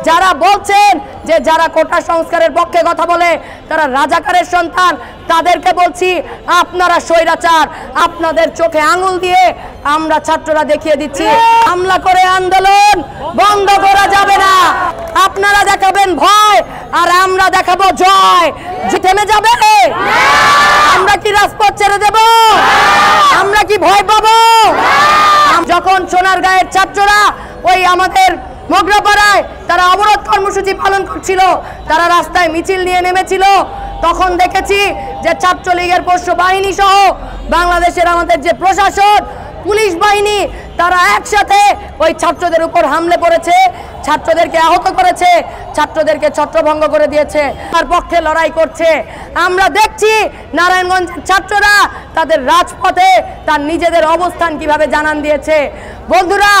যারা বলছেন যে যারা কোটা সংস্কারের পক্ষে কথা বলে তারা রাজাকারের সন্তান, তাদেরকে বলছি আপনারা স্বৈরাচার। আপনাদের চোখে আঙুল দিয়ে আমরা ছাত্ররা দেখিয়ে দিচ্ছি, হামলা করে আন্দোলন বন্ধ করা যাবে না। আপনারা দেখাবেন ভয় আর আমরা দেখাবো জয়। থেমে যাবে? আমরা কি রাজপথ ছেড়ে দেব? আমরা কি ভয় পাবো? যখন সোনারগাঁয়ের ছাত্ররা ওই আমাদের মগরাপাড়ায় তারা অবরোধ কর্মসূচি পালন করছিল, তারা রাস্তায় মিছিল নিয়ে নেমেছিল, তখন দেখেছি যে ছাত্রলীগের পোষ্য বাহিনী সহ বাংলাদেশের আমাদের যে প্রশাসন, পুলিশ বাহিনী, তারা একসাথে ওই ছাত্রদের উপর হামলে পড়েছে, ছাত্রদেরকে আহত করেছে, ছাত্রদেরকে ছত্রভঙ্গ করে দিয়েছে, তার পক্ষে লড়াই করছে। আমরা দেখছি নারায়ণগঞ্জের ছাত্ররা তাদের রাজপথে তার নিজেদের অবস্থান কিভাবে জানান দিয়েছে। বন্ধুরা,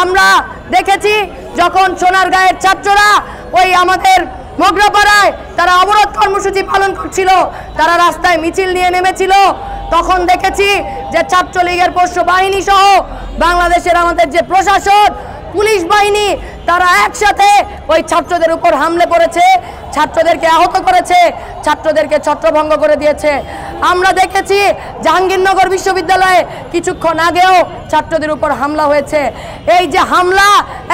আমরা দেখেছি যখন সোনারগাঁয়ের ছাত্ররা ওই আমাদের মগরাপাড়ায় তারা অবরোধ কর্মসূচি পালন করছিল, তারা রাস্তায় মিছিল নিয়ে নেমেছিল, তখন দেখেছি যে ছাত্রলীগের পোষ্য বাহিনী সহ বাংলাদেশের আমাদের যে প্রশাসন, পুলিশ বাহিনী, তারা একসাথে ওই ছাত্রদের উপর হামলে পড়েছে, ছাত্রদেরকে আহত করেছে, ছাত্রদেরকে ছত্রভঙ্গ করে দিয়েছে। আমরা দেখেছি জাহাঙ্গীরনগর বিশ্ববিদ্যালয়ে কিছুক্ষণ আগেও ছাত্রদের উপর হামলা হয়েছে। এই যে হামলা,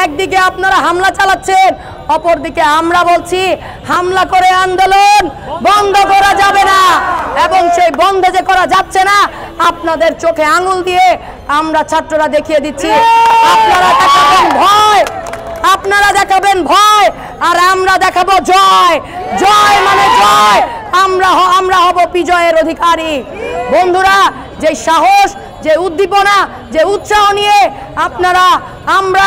একদিকে আপনারা হামলা চালাচ্ছেন, অপরদিকে আমরা বলছি হামলা করে আন্দোলন বন্ধ করা যাবে না। এবং সেই বন্ধ যে করা যাচ্ছে না, আপনাদের চোখে আঙুল দিয়ে আমরা ছাত্ররা দেখিয়ে দিচ্ছি। আপনারা দেখাবেন ভয়, আপনারা দেখাবেন ভয় আর আমরা দেখাবো জয়। জয় মানে জয়, আমরা হব বিজয়ের অধিকারী। বন্ধুরা, যে সাহস, যে উদ্দীপনা, যে উৎসাহ নিয়ে আমরা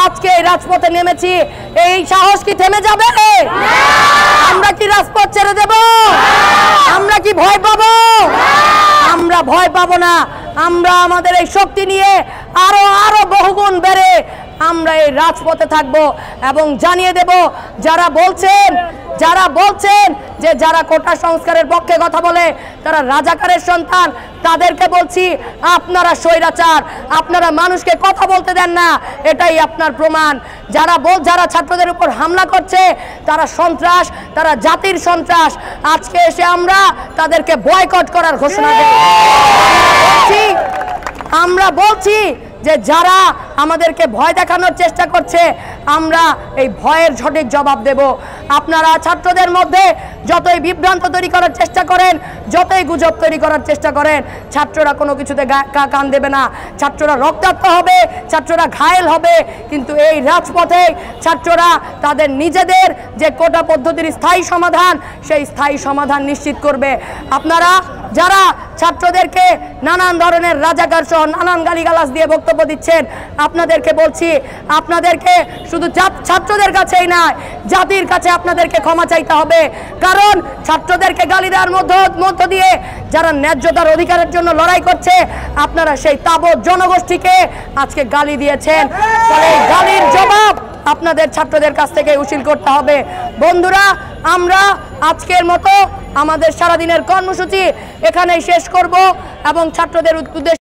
আজকে রাজপথে নেমেছি, এই সাহস কি থেমে যাবে? আমরা কি রাজপথ ছেড়ে দেব? আমরা কি ভয় পাবো? আমরা ভয় পাবো না। আমরা আমাদের এই শক্তি নিয়ে আরো বহুগুণ বেড়ে আমরা এই রাজপথে থাকবো এবং জানিয়ে দেব যারা বলছেন যে যারা কোটা সংস্কারের পক্ষে কথা বলে তারা রাজাকারের সন্তান, তাদেরকে বলছি আপনারা স্বৈরাচার। আপনারা মানুষকে কথা বলতে দেন না, এটাই আপনার প্রমাণ। যারা ছাত্রদের উপর হামলা করছে তারা সন্ত্রাস, তারা জাতির সন্ত্রাস। আজকে এসে আমরা তাদেরকে বয়কট করার ঘোষণা দেই। আমরা বলছি যে যারা আমাদেরকে ভয় দেখানোর চেষ্টা করছে, আমরা এই ভয়ের সঠিক জবাব দেব। আপনারা ছাত্রদের মধ্যে যতই বিভ্রান্ত তৈরি করার চেষ্টা করেন, যতই গুজব তৈরি করার চেষ্টা করেন, ছাত্ররা কোনো কিছুতে কান দেবে না। ছাত্ররা রক্তাক্ত হবে, ছাত্ররা ঘায়েল হবে, কিন্তু এই রাজপথে ছাত্ররা তাদের নিজেদের যে কোটা পদ্ধতির স্থায়ী সমাধান, সেই স্থায়ী সমাধান নিশ্চিত করবে। আপনারা যারা ছাত্রদেরকে নানান ধরনের রাজাকার সহ নানান গালিগালাজ দিয়ে বক্তব্য দিচ্ছেন, আপনাদেরকে বলছি আপনাদেরকে শুধু ছাত্রদের কাছেই নয়, জাতির কাছে আপনাদেরকে ক্ষমা চাইতে হবে। কারণ ছাত্রদেরকে গালি দেওয়ার মধ্য দিয়ে যারা ন্যায্যতার অধিকারের জন্য লড়াই করছে, আপনারা সেই তাবৎ জনগোষ্ঠীকে আজকে গালি দিয়েছেন। ফলে এই গালির জবাব আপনাদের ছাত্রদের কাছ থেকে উসিল করতে হবে। বন্ধুরা, আমরা আজকের মতো আমাদের সারাদিনের কর্মসূচি এখানেই শেষ করব এবং ছাত্রদের উদ্দেশ্যে